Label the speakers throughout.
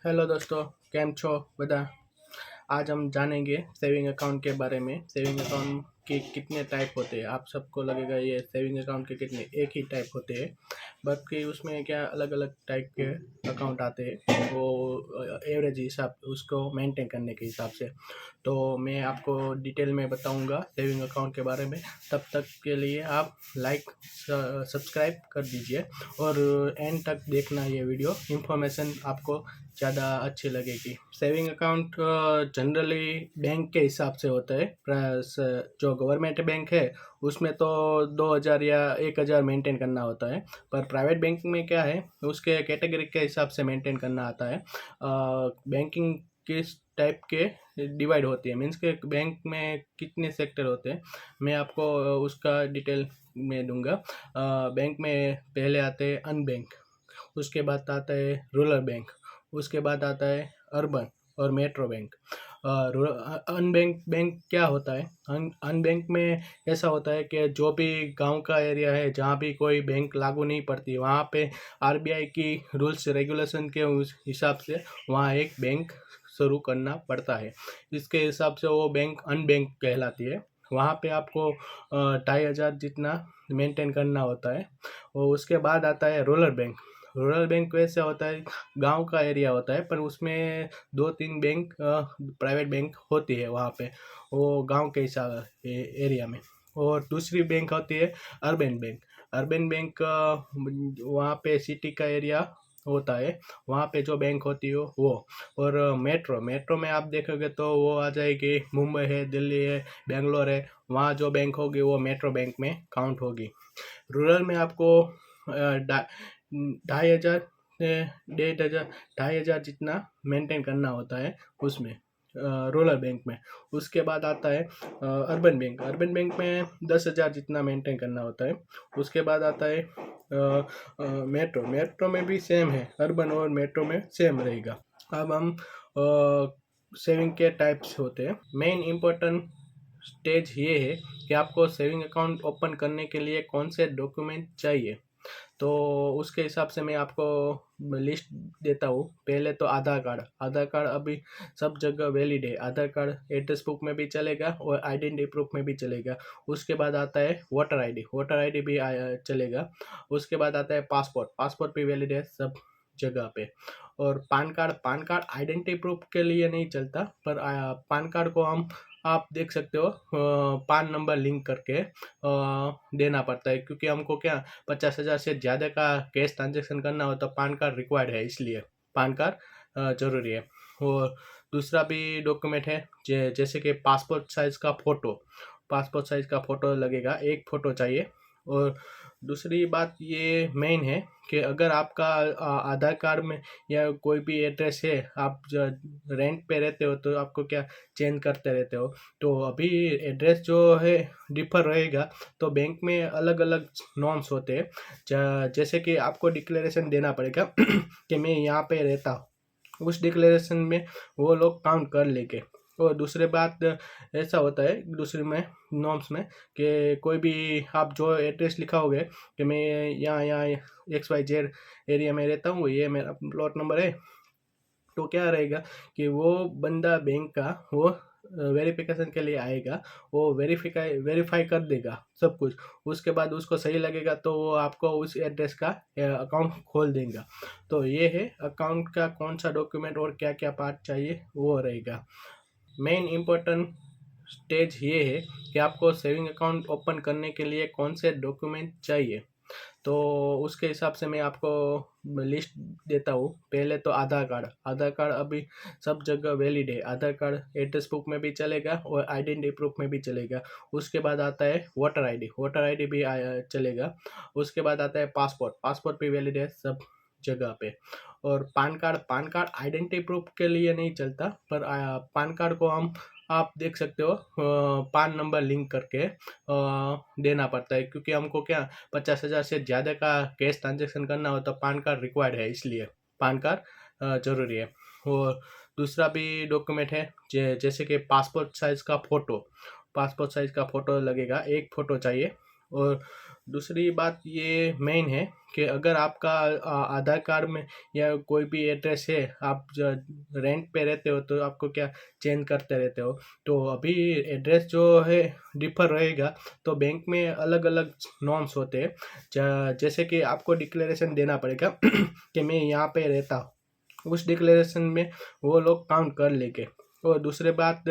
Speaker 1: Hello दोस्तों, કેમ છો બધા? आज हम जानेंगे सेविंग अकाउंट के बारे में। सेविंग अकाउंट के कितने टाइप होते हैं। आप सबको लगेगा ये सेविंग अकाउंट के कितने एक ही टाइप होते हैं, बल्कि उसमें क्या अलग अलग टाइप के अकाउंट आते हैं, वो एवरेज हिसाब उसको मेंटेन करने के हिसाब से। तो मैं आपको डिटेल में बताऊंगा सेविंग अकाउंट के बारे में। तब तक के लिए आप लाइक सब्सक्राइब कर दीजिए और एंड तक देखना ये वीडियो। इन्फॉर्मेशन आपको ज़्यादा अच्छी लगेगी। सेविंग अकाउंट जनरली बैंक के हिसाब से होता है। जो गवर्नमेंट बैंक है उसमें तो 2000 या 1000 मेंटेन करना होता है, पर प्राइवेट बैंक में क्या है, उसके कैटेगरी के हिसाब से मेंटेन करना आता है। बैंकिंग किस टाइप के डिवाइड होती है, मीन्स के बैंक में कितने सेक्टर होते हैं, मैं आपको उसका डिटेल में दूंगा। बैंक में पहले आते हैं अनबैंक, उसके बाद आता है रूरल बैंक, उसके बाद आता है अर्बन और मेट्रो बैंक। अनबैंक बैंक क्या होता है? अनबैंक में ऐसा होता है कि जो भी गांव का एरिया है जहाँ भी कोई बैंक लागू नहीं पड़ती, वहाँ पे आरबीआई की रूल्स रेगुलेशन के उस हिसाब से वहाँ एक बैंक शुरू करना पड़ता है। इसके हिसाब से वो बैंक अनबैंक कहलाती है। वहाँ पे आपको 2500 जितना मेंटेन करना होता है। और उसके बाद आता है रूरल बैंक। रूरल बैंक वैसे होता है, गांव का एरिया होता है, पर उसमें दो तीन बैंक प्राइवेट बैंक होती है वहाँ पे, वो गांव के हिसाब एरिया में। और दूसरी बैंक होती है अर्बन बैंक। अर्बन बैंक वहाँ पे सिटी का एरिया होता है, वहाँ पे जो बैंक होती है वो। और मेट्रो मेट्रो में आप देखोगे तो वो आ जाएगी, मुंबई है, दिल्ली है, बेंगलोर है, वहाँ जो बैंक होगी वो मेट्रो बैंक में काउंट होगी। रूरल में आपको 2500 से 1500, 2500 जितना मेंटेन करना होता है उसमें, रूरल बैंक में। उसके बाद आता है अर्बन बैंक। अर्बन बैंक में 10,000 जितना मेंटेन करना होता है। उसके बाद आता है मेट्रो। मेट्रो में भी सेम है, अर्बन और मेट्रो में सेम रहेगा। अब हम सेविंग के टाइप्स होते हैं। मेन इम्पोर्टेंट स्टेज ये है कि आपको सेविंग अकाउंट ओपन करने के लिए कौन से डॉक्यूमेंट चाहिए। तो उसके हिसाब से मैं आपको लिस्ट देता हूँ। पहले तो आधार कार्ड। आधार कार्ड अभी सब जगह वैलिड है। आधार कार्ड एड्रेस प्रूफ में भी चलेगा और आइडेंटिटी प्रूफ में भी चलेगा। उसके बाद आता है वोटर आईडी। वोटर आईडी भी चलेगा। उसके बाद आता है पासपोर्ट। पासपोर्ट भी वैलिड है सब जगह पे। और PAN card. PAN card identity proof के लिए नहीं चलता, पर पान कार्ड को हम आप देख सकते हो पान नंबर लिंक करके देना पड़ता है, क्योंकि हमको क्या 50,000 से ज़्यादा का कैश ट्रांजेक्शन करना हो तो पान कार्ड रिक्वायर्ड है, इसलिए पान कार्ड ज़रूरी है। और दूसरा भी डॉक्यूमेंट है जैसे कि पासपोर्ट साइज़ का फ़ोटो। पासपोर्ट साइज़ का फ़ोटो लगेगा, एक फ़ोटो चाहिए। और दूसरी बात ये मेन है कि अगर आपका आधार कार्ड में या कोई भी एड्रेस है, आप रेंट पे रहते हो तो आपको क्या चेंज करते रहते हो, तो अभी एड्रेस जो है डिफर रहेगा। तो बैंक में अलग अलग नॉर्म्स होते हैं। जैसे कि आपको डिक्लेरेशन देना पड़ेगा कि मैं यहाँ पे रहता हूँ। उस डिक्लेरेशन में वो लोग काउंट कर लेंगे। और दूसरी बात ऐसा होता है दूसरे में नॉर्म्स में कि कोई भी आप जो एड्रेस लिखाओगे कि मैं यहाँ यहाँ XYZ एरिया में रहता हूँ, ये मेरा प्लॉट नंबर है, तो क्या रहेगा कि वो बंदा बैंक का वो वेरिफिकेशन के लिए आएगा। वो वेरीफाई कर देगा सब कुछ। उसके बाद उसको सही लगेगा तो वो आपको उस एड्रेस का अकाउंट खोल देगा। तो ये है अकाउंट का कौन सा डॉक्यूमेंट और क्या क्या पार्ट चाहिए वो रहेगा। मेन इम्पोर्टेंट स्टेज ये है कि आपको सेविंग अकाउंट ओपन करने के लिए कौन से डॉक्यूमेंट चाहिए। तो उसके हिसाब से मैं आपको लिस्ट देता हूँ। पहले तो आधार कार्ड। आधार कार्ड अभी सब जगह वैलिड है। आधार कार्ड एड्रेस प्रूफ में भी चलेगा और आइडेंटिटी प्रूफ में भी चलेगा। उसके बाद आता है वोटर आईडी। वोटर आईडी भी चलेगा। उसके बाद आता है पासपोर्ट। पासपोर्ट भी वैलिड है सब जगह पे। और PAN card. PAN card identity proof के लिए नहीं चलता, पर पान कार्ड को हम आप देख सकते हो पान नंबर लिंक करके देना पड़ता है, क्योंकि हमको क्या 50,000 से ज़्यादा का कैश ट्रांजेक्शन करना हो तो पान कार्ड रिक्वायर्ड है, इसलिए पान कार्ड ज़रूरी है। और दूसरा भी डॉक्यूमेंट है जैसे कि पासपोर्ट साइज़ का फ़ोटो। पासपोर्ट साइज़ का फ़ोटो लगेगा, एक फ़ोटो चाहिए। और दूसरी बात ये मेन है कि अगर आपका आधार कार्ड में या कोई भी एड्रेस है, आप रेंट पे रहते हो तो आपको क्या चेंज करते रहते हो, तो अभी एड्रेस जो है डिफर रहेगा, तो बैंक में अलग अलग नॉर्म्स होते हैं। जैसे कि आपको डिक्लेरेशन देना पड़ेगा कि मैं यहाँ पे रहता हूँ, उस डिक्लेरेशन में वो लोग काउंट कर लेंगे। और दूसरी बात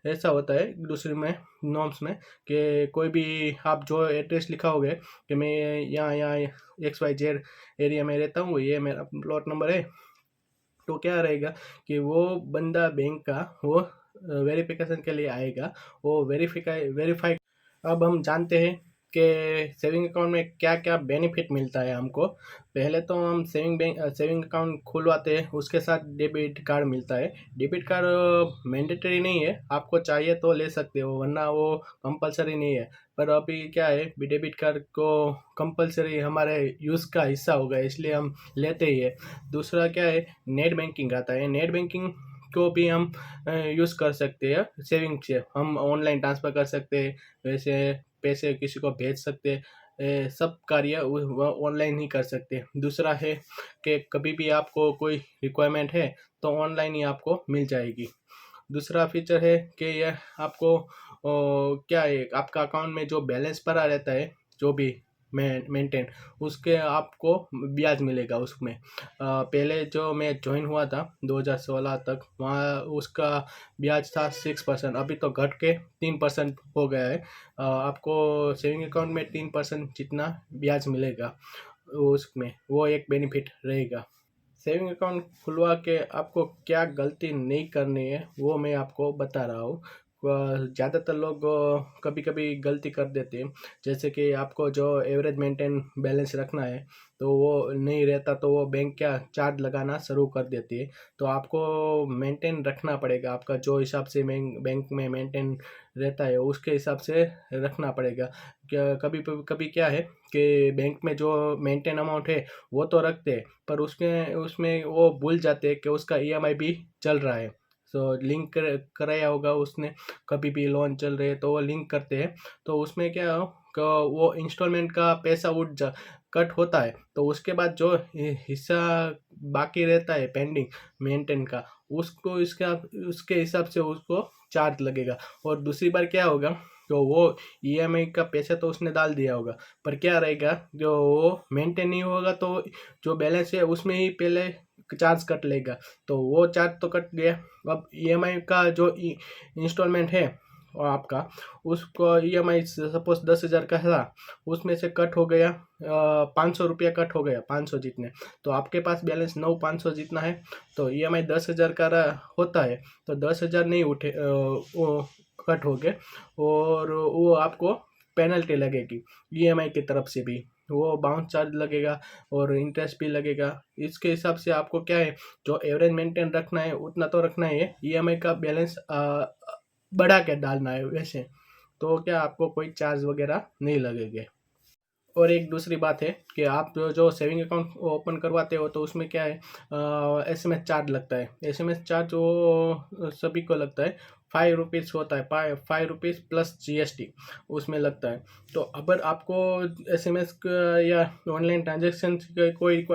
Speaker 1: ऐसा होता है दूसरे में नॉर्म्स में कि कोई भी आप जो एड्रेस लिखाओगे कि मैं यहाँ यहाँ XYZ एरिया में रहता हूँ, ये मेरा प्लॉट नंबर है, तो क्या रहेगा कि वो बंदा बैंक का वो वेरिफिकेशन के लिए आएगा, वो वेरीफाई। अब हम जानते हैं कि सेविंग अकाउंट में क्या क्या बेनिफिट मिलता है हमको। पहले तो हम सेविंग अकाउंट खुलवाते हैं, उसके साथ डेबिट कार्ड मिलता है। डेबिट कार्ड मैंडेटरी नहीं है, आपको चाहिए तो ले सकते हो, वरना वो कंपलसरी नहीं है। पर अभी क्या है, डेबिट कार्ड को कंपलसरी हमारे यूज़ का हिस्सा होगा, इसलिए हम लेते ही है। दूसरा क्या है, नेट बैंकिंग आता है। नेट बैंकिंग को भी हम यूज़ कर सकते हैं। सेविंग से हम ऑनलाइन ट्रांसफ़र कर सकते हैं, वैसे पैसे किसी को भेज सकते हैं, सब कार्य ऑनलाइन ही कर सकते हैं। दूसरा है कि कभी भी आपको कोई रिक्वायरमेंट है तो ऑनलाइन ही आपको मिल जाएगी। दूसरा फीचर है कि यह आपको क्या है, आपका अकाउंट में जो बैलेंस पड़ा रहता है, जो भी मेंटेन, उसके आपको ब्याज मिलेगा उसमें। पहले जो मैं ज्वाइन हुआ था 2016 तक, वहाँ उसका ब्याज था 6%, अभी तो घट के 3% हो गया है। आपको सेविंग अकाउंट में 3% जितना ब्याज मिलेगा उसमें, वो एक बेनिफिट रहेगा। सेविंग अकाउंट खुलवा के आपको क्या गलती नहीं करनी है वो मैं आपको बता रहा हूँ। ज़्यादातर लोग कभी कभी गलती कर देते हैं, जैसे कि आपको जो एवरेज मेंटेन बैलेंस रखना है तो वो नहीं रहता, तो वो बैंक क्या चार्ज लगाना शुरू कर देती है। तो आपको मेंटेन रखना पड़ेगा, आपका जो हिसाब से बैंक में मेंटेन रहता है उसके हिसाब से रखना पड़ेगा। क्या कभी कभी क्या है कि बैंक में जो मेंटेन अमाउंट है वो तो रखते हैं, पर उसके उसमें वो भूल जाते हैं कि उसका EMI भी चल रहा है। सो लिंक कराया होगा उसने, कभी भी लोन चल रहे हैं तो वो लिंक करते हैं, तो उसमें क्या हो कि वो इंस्टॉलमेंट का पैसा कट होता है, तो उसके बाद जो हिस्सा बाकी रहता है पेंडिंग मेंटेन का, उसको इसका उसके हिसाब से उसको चार्ज लगेगा। और दूसरी बार क्या होगा, तो वो EMI का पैसा तो उसने डाल दिया होगा, पर क्या रहेगा, जो वो मेंटेन नहीं होगा तो जो बैलेंस है उसमें ही पहले चार्ज कट लेगा, तो वो चार्ज तो कट गया। अब EMI का जो इंस्टॉलमेंट है और आपका, उसको EMI सपोज 10,000 का था, उसमें से कट हो गया 500 रुपया कट हो गया, 500 जितने, तो आपके पास बैलेंस 9,500 जितना है, तो EMI 10,000 का होता है, तो 10,000 नहीं उठे वो कट हो गए, और वो आपको पेनल्टी लगेगी EMI की तरफ से भी, वो बाउंस चार्ज लगेगा और इंटरेस्ट भी लगेगा। इसके हिसाब से आपको क्या है, जो एवरेज मेंटेन रखना है उतना तो रखना ही है, EMI का बैलेंस बढ़ा के डालना है वैसे, तो क्या आपको कोई चार्ज वगैरह नहीं लगेंगे। और एक दूसरी बात है कि आप जो सेविंग अकाउंट ओपन करवाते हो तो उसमें क्या है, SMS चार्ज लगता है। SMS चार्ज वो सभी को लगता है, 5 रुपीज़ होता है, 5 रुपीज़ प्लस GST उसमें लगता है। तो अगर आपको SMS या ऑनलाइन ट्रांजेक्शन कोई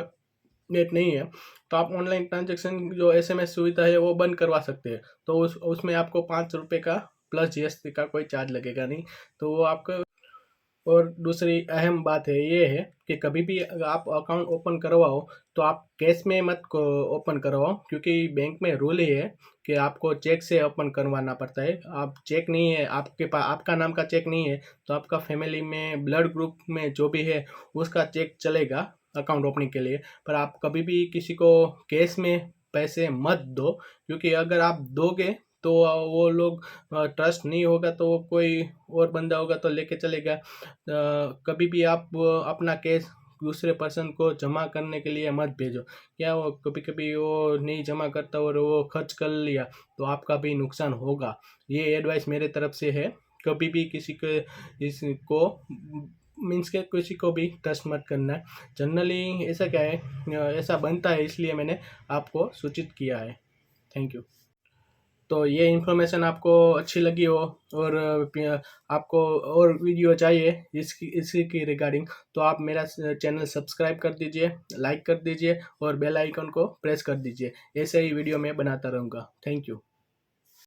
Speaker 1: नेट नहीं है, तो आप ऑनलाइन ट्रांजेक्शन जो SMS सुविधा है वो बंद करवा सकते हैं, तो उसमें आपको 5 रुपये का प्लस GST का कोई चार्ज लगेगा नहीं, तो वो आपका। और दूसरी अहम बात है ये है कि कभी भी अगर आप अकाउंट ओपन करवाओ तो आप कैश में मत ओपन करवाओ, क्योंकि बैंक में रूल ही है कि आपको चेक से ओपन करवाना पड़ता है। आप चेक नहीं है आपके पास, आपका नाम का चेक नहीं है, तो आपका फैमिली में ब्लड ग्रुप में जो भी है उसका चेक चलेगा अकाउंट ओपनिंग के लिए। पर आप कभी भी किसी को कैश में पैसे मत दो, क्योंकि अगर आप दोगे तो वो लोग ट्रस्ट नहीं होगा, तो वो कोई और बंदा होगा तो लेके चलेगा। कभी भी आप अपना कैश दूसरे पर्सन को जमा करने के लिए मत भेजो, क्या वो कभी कभी वो नहीं जमा करता और वो खर्च कर लिया तो आपका भी नुकसान होगा। ये एडवाइस मेरे तरफ से है, कभी भी किसी के इसको मीन्स के किसी को भी ट्रस्ट मत करना है। जनरली ऐसा क्या है, ऐसा बनता है, इसलिए मैंने आपको सूचित किया है। Thank you. तो ये इन्फॉर्मेशन आपको अच्छी लगी हो और आपको और वीडियो चाहिए इसी की रिगार्डिंग, तो आप मेरा चैनल सब्सक्राइब कर दीजिए, लाइक कर दीजिए और बेल आइकन को प्रेस कर दीजिए। ऐसे ही वीडियो मैं बनाता रहूँगा। Thank you.